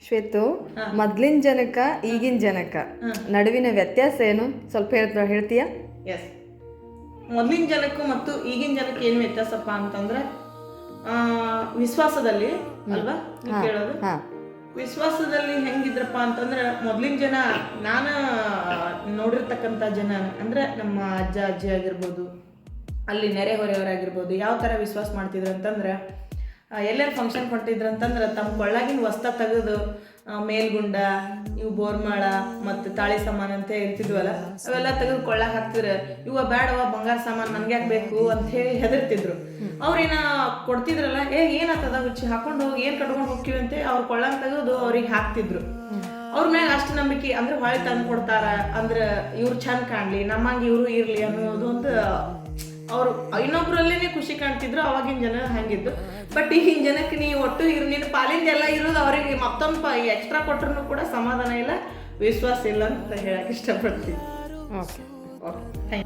ಶ್ವೇತು, ಮೊದ್ಲಿನ ಜನಕ ಈಗಿನ ಜನಕ ನಡುವಿನ ವ್ಯತ್ಯಾಸ ಏನು ಸ್ವಲ್ಪ ಹೇಳ್ತೀಯಾ? ಎಸ್, ಮೊದಲಿನ ಜನಕ್ಕೂ ಮತ್ತು ಈಗಿನ ಜನಕ್ಕೆ ಏನು ವ್ಯತ್ಯಾಸಪ್ಪ ಅಂತಂದ್ರೆ ವಿಶ್ವಾಸದಲ್ಲಿ ಅಲ್ವಾ ನೀವು ಕೇಳೋದು. ವಿಶ್ವಾಸದಲ್ಲಿ ಹೆಂಗಿದ್ರಪ್ಪ ಅಂತಂದ್ರೆ ಮೊದ್ಲಿನ ಜನ, ನಾನು ನೋಡಿರ್ತಕ್ಕಂಥ ಜನ ಅಂದ್ರೆ ನಮ್ಮ ಅಜ್ಜ ಅಜ್ಜಿ ಆಗಿರ್ಬೋದು, ಅಲ್ಲಿ ನೆರೆಹೊರೆಯವರಾಗಿರ್ಬೋದು, ಯಾವ ಥರ ವಿಶ್ವಾಸ ಮಾಡ್ತಿದ್ರು ಅಂತಂದ್ರೆ ಎಲ್ಲರೂ ಫಂಕ್ಷನ್ ಕೊಟ್ಟಿದ್ರು ಅಂತಂದ್ರೆ ತಮ್ಮ ಕೊಳ್ಳಾಗಿನ ವಸ್ತ್ರ ತೆಗೆದು ಮೇಲ್ಗುಂಡ, ಇವು ಬೋರ್ಮಾಳ ಮತ್ತು ತಾಳಿ ಸಾಮಾನು ಅಂತ ಇರ್ತಿದ್ವಲ್ಲ, ಅವೆಲ್ಲ ತೆಗೆದು ಕೊಳ್ಳಾಗ ಹಾಕ್ತಿದ್ರು. ಇವ ಬೇಡವ ಬಂಗಾರ ಸಾಮಾನು ನನ್ಗೆ ಯಾಕೆ ಬೇಕು ಅಂತ ಹೇಳಿ ಹೆದರ್ತಿದ್ರು. ಅವ್ರೇನ ಕೊಡ್ತಿದ್ರಲ್ಲ, ಏನಾಗ್ತದ ಹುಚ್ಚಿ ಹಾಕೊಂಡು ಹೋಗಿ ಏನು ಕಟ್ಕೊಂಡು ಹೋಗ್ತೀವಿ ಅಂತ ಅವ್ರ ಕೊಳ್ಳಾಗ ತೆಗೆದು ಅವ್ರಿಗೆ ಹಾಕ್ತಿದ್ರು. ಅವ್ರ ಮ್ಯಾಗ ಅಷ್ಟು ನಂಬಿಕೆ, ಅಂದ್ರೆ ಹೊಳೆ ತಂದು ಕೊಡ್ತಾರ ಅಂದ್ರೆ ಇವ್ರು ಚಂದ ಕಾಣಲಿ, ನಮ್ಮಂಗೆ ಇವರು ಇರಲಿ ಅನ್ನೋದು ಒಂದು ಅವರು ಇನ್ನೊಬ್ರಲ್ಲೇ ಖುಷಿ ಕಾಣ್ತಿದ್ರು. ಅವಾಗಿನ ಜನ ಹಂಗಿದ್ದು. ಬಟ್ ಈಗಿನ ಜನಕ್ಕೆ ನೀವು ಒಟ್ಟು ನಿನ್ನ ಪಾಲಿಂದ ಎಲ್ಲ ಇರೋದು ಅವ್ರಿಗೆ ಮತ್ತೊಂದು ಎಕ್ಸ್ಟ್ರಾ ಕೊಟ್ಟರು ಕೂಡ ಸಮಾಧಾನ ಇಲ್ಲ, ವಿಶ್ವಾಸ ಇಲ್ಲ ಅಂತ ಹೇಳಕ್ಕೆ ಇಷ್ಟಪಡ್ತೀನಿ. ಓಕೆ. Okay, thank you.